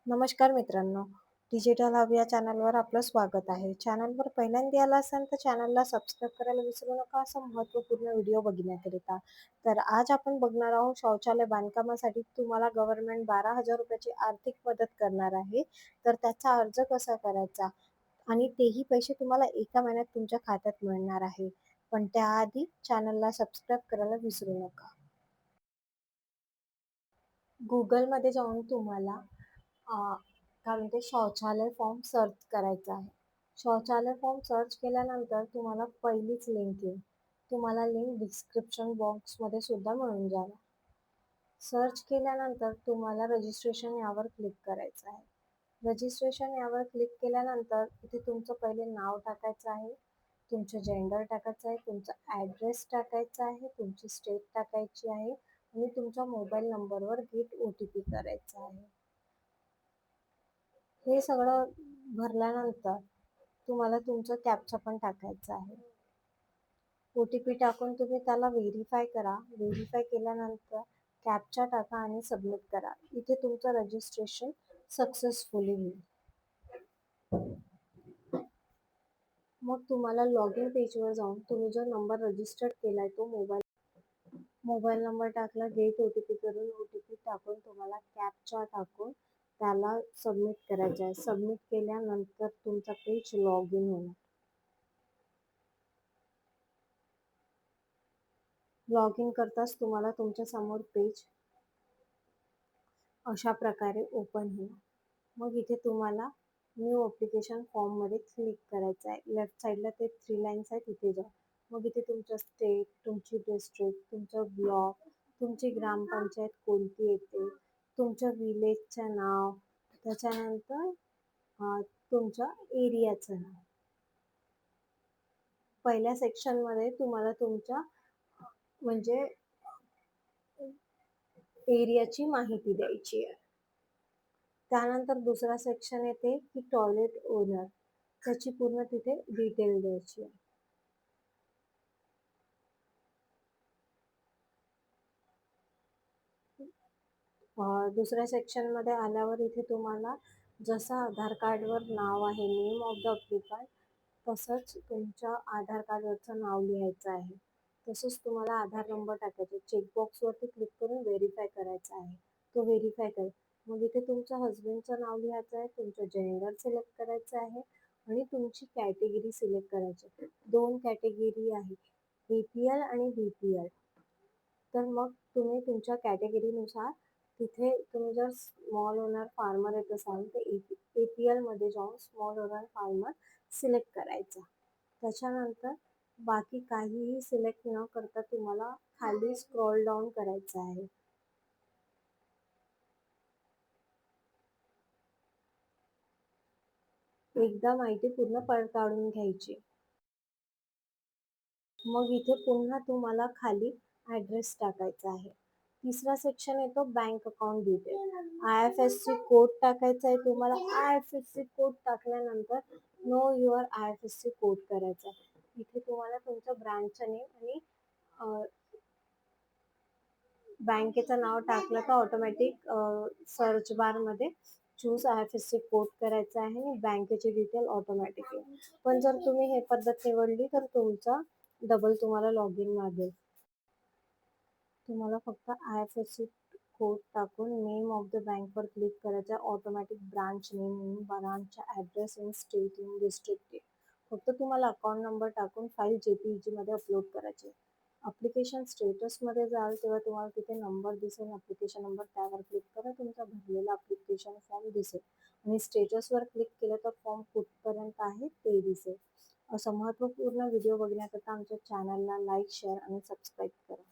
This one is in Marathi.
नमस्कार मित्रांनो, डिजिटल हब या चॅनलवर आपलं स्वागत आहे. चॅनलवर पहिल्यांदा आला असाल तर चॅनलला सबस्क्राईब करायला विसरू नका, असा महत्त्वपूर्ण व्हिडिओ बघण्याकरिता. तर आज आपण बघणार आहोत शौचालय बांधकामासाठी तुम्हाला गव्हर्नमेंट ₹12,000 ची आर्थिक मदत करणार आहे. तर त्याचा अर्ज कसा करायचा आणि तेही पैसे तुम्हाला एका महिन्यात तुमच्या खात्यात मिळणार आहे. पण त्याआधी चॅनलला सबस्क्राईब करायला विसरू नका. Googleमध्ये जाऊन तुम्हाला काय म्हणते शौचालय फॉर्म सर्च करायचा आहे. शौचालय फॉर्म सर्च केल्यानंतर तुम्हाला पहिलीच लिंक येईल. तुम्हाला लिंक डिस्क्रिप्शन बॉक्समध्ये सुद्धा मिळून जाईल. सर्च केल्यानंतर तुम्हाला रजिस्ट्रेशन यावर क्लिक करायचं आहे. रजिस्ट्रेशन यावर क्लिक केल्यानंतर इथे तुमचं पहिले नाव टाकायचं आहे, तुमचं जेंडर टाकायचं आहे, तुमचा ॲड्रेस टाकायचा आहे, तुमची स्टेट टाकायची आहे आणि तुमच्या मोबाईल नंबरवर गेट OTP करायचा आहे. हे सगळं भरल्यानंतर तुम्हाला तुमचं कॅप्चा पण टाकायचा आहे. OTP टाकून तुम्ही त्याला व्हेरीफाय करा. व्हेरीफाय केल्यानंतर कॅप्चा टाका आणि सबमिट करा. इथे तुमचं रजिस्ट्रेशन सक्सेसफुली होईल. मग तुम्हाला लॉग इन पेजवर जाऊन तुम्ही जो नंबर रजिस्टर्ड केलाय तो मोबाईल नंबर टाकला, गेट OTP करून OTP टाकून तुम्हाला कॅप्चा टाकून त्याला सबमिट करायचं आहे. सबमिट केल्यानंतर तुमचा पेज लॉग इन होणार. लॉग इन करताच तुम्हाला तुमच्या समोर पेज अशा प्रकारे ओपन होईल. मग इथे तुम्हाला न्यू ॲप्लिकेशन फॉर्ममध्ये क्लिक करायचं आहे. लेफ्ट साईडला ते 3 लाईन्स आहेत तिथे जा. मग इथे तुमचं स्टेट, तुमची डिस्ट्रिक्ट, तुमचं ब्लॉक, तुमची ग्रामपंचायत कोणती येते, तुमच्या विलेजचं नाव, त्याच्यानंतर तुमच्या एरियाचं नाव. पहिल्या सेक्शनमध्ये तुम्हाला तुमच्या म्हणजे एरियाची माहिती द्यायची आहे. त्यानंतर दुसरा सेक्शन येते की टॉयलेट ओनर, त्याची पूर्ण तिथे डिटेल द्यायची आहे. दुसऱ्या सेक्शनमध्ये आल्यावर इथे तुम्हाला जसं आधार कार्डवर नाव आहे नेम ऑफ द ॲप्लिकंट, तसंच तुमच्या आधार कार्डवरचं नाव लिहायचं आहे. तसंच तुम्हाला आधार नंबर टाकायचा. चेकबॉक्सवरती क्लिक करून व्हेरीफाय करायचा आहे. तो व्हेरीफाय करा. मग इथे तुमच्या हजबंडचं नाव लिहायचं आहे, तुमचं जेंडर सिलेक्ट करायचं आहे आणि तुमची कॅटेगरी सिलेक्ट करायची आहे. 2 कॅटेगरी आहे, APL आणि BPL. तर मग तुम्ही तुमच्या कॅटेगरीनुसार तिथे तुम्ही जर स्मॉल ओनर फार्मर येत असाल तर APL मध्ये जाऊन स्मॉल ओनर फार्मर सिलेक्ट करायचा. त्याच्यानंतर बाकी काहीही सिलेक्ट न करता तुम्हाला खाली स्क्रॉल डाऊन करायचं आहे. एकदा माहिती पूर्ण पडताळून घ्यायची. मग इथे पुन्हा तुम्हाला खाली ॲड्रेस टाकायचा आहे. तिसरा सेक्शन येतो bank account detail. IFSC code टाकायचा आहे तुम्हाला. IFSC कोड टाकल्यानंतर नो युअर IFSC कोड करायचा आहे. इथे तुम्हाला तुमचं ब्रँचचं नेम आणि बँकेचं नाव टाकलं तर ऑटोमॅटिक सर्च बारमध्ये चूज IFSC कोड करायचा आहे आणि बँकेची डिटेल ऑटोमॅटिक येईल. पण जर तुम्ही हे पद्धत निवडली तर तुमचा डबल तुम्हाला लॉग इन मागेल. तुम्हाला फक्त IFSC कोड टाकून नेम ऑफ द बँकवर क्लिक करायचं आहे. ऑटोमॅटिक ब्रांच नेम येईल, ब्रांचचा ॲड्रेस येईल, स्टेट येईल, डिस्ट्रिक्ट येईल. फक्त तुम्हाला अकाउंट नंबर टाकून फाईल JPEG मध्ये अपलोड करायची आहे. ॲप्लिकेशन स्टेटसमध्ये जाल तेव्हा तुम्हाला तिथे नंबर दिसेल, ॲप्लिकेशन नंबर, त्यावर क्लिक करा. तुमचा भरलेला ॲप्लिकेशन फॉर्म दिसेल आणि स्टेटसवर क्लिक केलं तर फॉर्म कुठपर्यंत आहे ते दिसेल. असा महत्त्वपूर्ण व्हिडिओ बघण्याकरता आमच्या चॅनलला लाईक, शेअर आणि सबस्क्राईब करा.